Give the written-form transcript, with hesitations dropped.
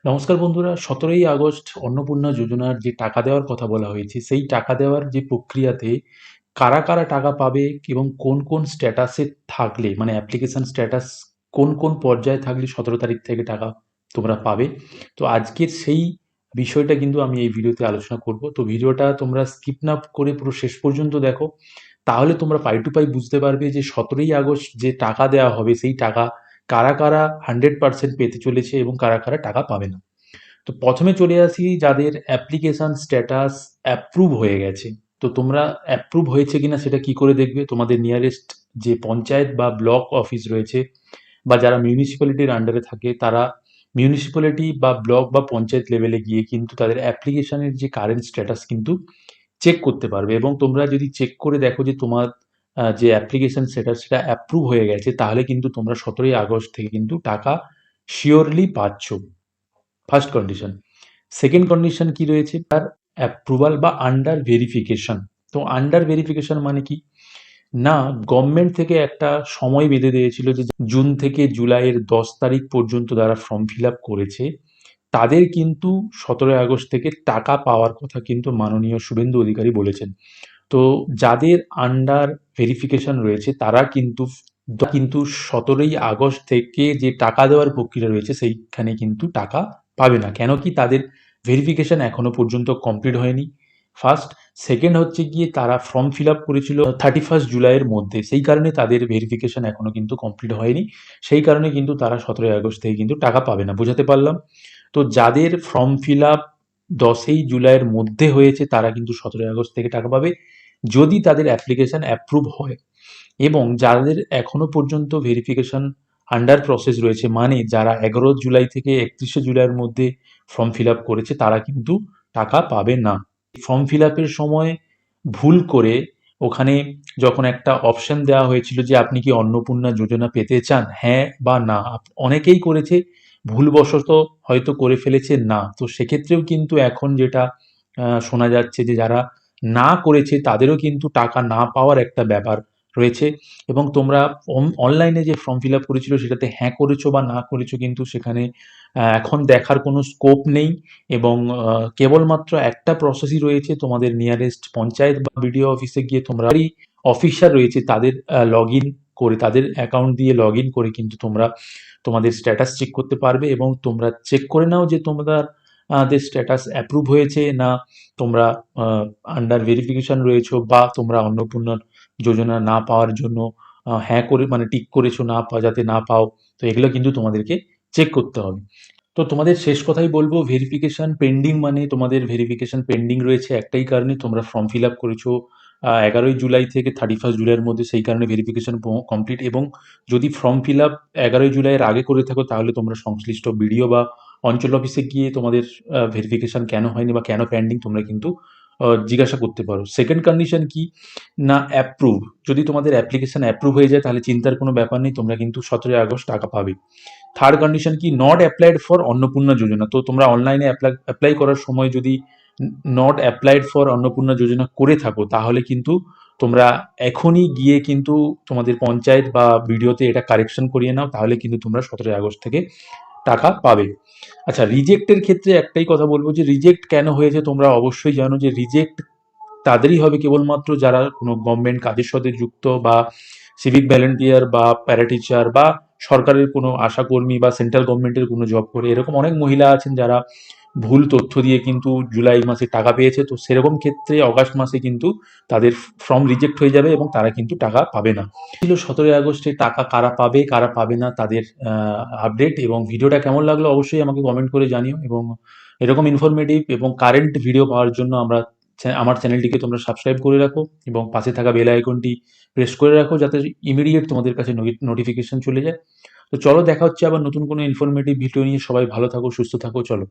নমস্কার বন্ধুরা, 17ই আগস্ট অন্নপূর্ণা যোজনার যে টাকা দেওয়ার কথা বলা হয়েছে, সেই টাকা দেওয়ার যে প্রক্রিয়াতে কারা কারা টাকা পাবে এবং কোন কোন স্ট্যাটাসে থাকলে, মানে অ্যাপ্লিকেশন স্ট্যাটাস কোন কোন পর্যায়ে থাকলে 17 তারিখ থেকে টাকা তোমরা পাবে। তো আজকের সেই বিষয়টা কিন্তু আমি এই ভিডিওতে আলোচনা করব। তো ভিডিওটা তোমরা স্কিপ না করে পুরো শেষ পর্যন্ত দেখো, তাহলে তোমরা পাই টু পাই বুঝতে পারবে যে 17ই আগস্ট যে টাকা দেওয়া হবে সেই টাকা কারা কারা 100% পেতে চলেছে এবং কারা কারা টাকা পাবে না। তো প্রথমে চলে আসি যাদের অ্যাপ্লিকেশন স্ট্যাটাস অ্যাপ্রুভ হয়ে গেছে। তো তোমরা অ্যাপ্রুভ হয়েছে কিনা সেটা কি করে দেখবে? তোমাদের নিয়ারেস্ট যে পঞ্চায়েত বা ব্লক অফিস রয়েছে, বা যারা মিউনিসিপ্যালিটির আন্ডারে থাকে, তারা মিউনিসিপ্যালিটি বা ব্লক বা পঞ্চায়েত লেভেলে গিয়ে কিন্তু তাদের অ্যাপ্লিকেশনের যে কারেন্ট স্ট্যাটাস কিন্তু চেক করতে পারবে। এবং তোমরা যদি চেক করে দেখো যে তোমার যে অ্যাপ্লিকেশন স্ট্যাটাস সেটা অ্যাপ্রুভ হয়ে গেছে, তাহলে কিন্তু তোমরা 17ই আগস্ট থেকে কিন্তু টাকা শিওরলি পাচ্ছ। First condition. সেকেন্ড কন্ডিশন কি রয়েছে? তার অ্যাপ্রুভাল বা আন্ডার ভেরিফিকেশন। তো আন্ডার ভেরিফিকেশন মানে কি না, গভর্নমেন্ট থেকে একটা সময় বেঁধে দিয়েছিল যে জুন থেকে জুলাইয়ের 10 তারিখ পর্যন্ত যারা ফর্ম ফিল আপ করেছে, তাদের কিন্তু 17ই আগস্ট থেকে টাকা পাওয়ার কথা কিন্তু মাননীয় শুভেন্দু অধিকারী বলেছেন। তো যাদের আন্ডার ভেরিফিকেশন রয়েছে তারা কিন্তু কিন্তু 17ই আগস্ট থেকে যে টাকা দেওয়ার প্রক্রিয়া রয়েছে সেইখানে কিন্তু টাকা পাবে না। কেন কি? তাদের ভেরিফিকেশন এখনো পর্যন্ত কমপ্লিট হয়নি, ফার্স্ট। সেকেন্ড হচ্ছে গিয়ে তারা ফর্ম ফিল আপ করেছিল 31 জুলাইয়ের মধ্যে, সেই কারণে তাদের ভেরিফিকেশন এখনো কিন্তু কমপ্লিট হয়নি। সেই কারণে কিন্তু তারা 17ই আগস্ট থেকে কিন্তু টাকা পাবে না। বোঝাতে পারলাম? তো যাদের ফর্ম ফিল আপ 10ই জুলাইয়ের মধ্যে হয়েছে তারা কিন্তু 17ই আগস্ট থেকে টাকা পাবে, যদি তাদের অ্যাপ্লিকেশন অ্যাপ্রুভ হয়। এবং যাদের এখনো পর্যন্ত ভেরিফিকেশন আন্ডার প্রসেস রয়েছে, মানে যারা 11 জুলাই থেকে 31শে জুলাইয়ের মধ্যে ফর্ম ফিল আপ করেছে, তারা কিন্তু টাকা পাবে না। ফর্ম ফিল আপের সময় ভুল করে ওখানে যখন একটা অপশন দেওয়া হয়েছিল যে আপনি কি অন্নপূর্ণা যোজনা পেতে চান, হ্যাঁ বা না, অনেকেই করেছে, ভুলবশত হয়তো করে ফেলেছে না। তো সেক্ষেত্রেও কিন্তু এখন যেটা শোনা যাচ্ছে যে যারা না করেছে তাদেরও কিন্তু টাকা না পাওয়ার একটা ব্যাপার রয়েছে। এবং তোমরা অনলাইনে যে ফর্ম ফিল আপ করেছিল সেটাতে হ্যাঁ করেছো বা না করেছো কিন্তু সেখানে এখন দেখার কোনো স্কোপ নেই। এবং কেবলমাত্র একটা প্রসেসই রয়েছে, তোমাদের নিয়ারেস্ট পঞ্চায়েত বা বিডিও অফিসে গিয়ে তোমরা অফিসার রয়েছে তাদের লগ ইন করে, তাদের অ্যাকাউন্ট দিয়ে লগ ইন করে কিন্তু তোমরা তোমাদের স্ট্যাটাস চেক করতে পারবে। এবং তোমরা চেক করে নাও যে তোমাদের স্ট্যাটাস অ্যাপ্রুভ হয়েছে না, তোমরা আন্ডার ভেরিফিকেশন রয়েছো, বা তোমরা অন্নপূর্ণা যোজনা না পাওয়ার জন্য হ্যাঁ করে মানে টিক করেছো না যাতে না পাও। তো এগুলো কিন্তু তোমাদেরকে চেক করতে হবে। তো তোমাদের শেষ কথাই বলবো, ভেরিফিকেশন পেন্ডিং মানে তোমাদের ভেরিফিকেশন পেন্ডিং রয়েছে একটাই কারণে, তোমরা ফর্ম ফিল আপ করেছো 11ই জুলাই থেকে 31 জুলাইয়ের মধ্যে, সেই কারণে ভেরিফিকেশন কমপ্লিট। এবং যদি ফর্ম ফিল আপ 11ই জুলাইয়ের আগে করে থাকো তাহলে তোমরা সংশ্লিষ্ট বিডিও বা অঞ্চল অফিসে গিয়ে তোমাদের ভেরিফিকেশন কেন হয়নি বা কেন পেন্ডিং তোমরা কিন্তু জিজ্ঞাসা করতে পারো। সেকেন্ড কন্ডিশন কি না, অ্যাপ্রুভ। যদি তোমাদের অ্যাপ্লিকেশন অ্যাপ্রুভ হয়ে যায় তাহলে চিন্তার কোনো ব্যাপার নেই, তোমরা কিন্তু 17ই আগস্ট টাকা পাবে। থার্ড কন্ডিশন কি, নট অ্যাপ্লাইড ফর অন্নপূর্ণা যোজনা। তো তোমরা অনলাইনে অ্যাপ্লাই করার সময় যদি নট অ্যাপ্লাইড ফর অন্নপূর্ণা যোজনা করে থাকো তাহলে কিন্তু তোমরা এখনই গিয়ে কিন্তু তোমাদের পঞ্চায়েত বা ভিডিওতে এটা কারেকশন করিয়ে নাও, তাহলে কিন্তু তোমরা 17ই আগস্ট থেকে টাকা পাবে। আচ্ছা, রিজেক্টের ক্ষেত্রে একটাই কথা বলবো যে রিজেক্ট কেন হয়েছে তোমরা অবশ্যই জানো যে রিজেক্ট তাদেরই হবে কেবলমাত্র যারা কোনো গভর্নমেন্ট কাজের সাথে যুক্ত, বা সিভিক ভলেন্টিয়ার বা প্যারাটিচার বা সরকারের কোনো আশাকর্মী বা সেন্ট্রাল গভর্নমেন্টের কোনো জব করে। এরকম অনেক মহিলা আছেন যারা ভুল তথ্য দিয়ে কিন্তু জুলাই মাসে টাকা পেয়েছে। তো সেরকম ক্ষেত্রে অগাস্ট মাসে কিন্তু তাদের ফর্ম রিজেক্ট হয়ে যাবে এবং তারা কিন্তু টাকা পাবে না। ছিল 17ই আগস্টে টাকা কারা পাবে কারা পাবে না তাদের আপডেট। এবং ভিডিওটা কেমন লাগলো অবশ্যই আমাকে কমেন্ট করে জানিও। এবং এরকম ইনফরমেটিভ এবং কারেন্ট ভিডিও পাওয়ার জন্য আমার চ্যানেলটিকে তোমরা সাবস্ক্রাইব করে রাখো এবং পাশে থাকা বেল আইকনটি প্রেস করে রাখো যাতে ইমিডিয়েট তোমাদের কাছে নোটিফিকেশন চলে যায়। তো চলো, দেখা হচ্ছে আবার নতুন কোনো ইনফরমেটিভ ভিডিও নিয়ে। সবাই ভালো থাকো, সুস্থ থাকো, চলো।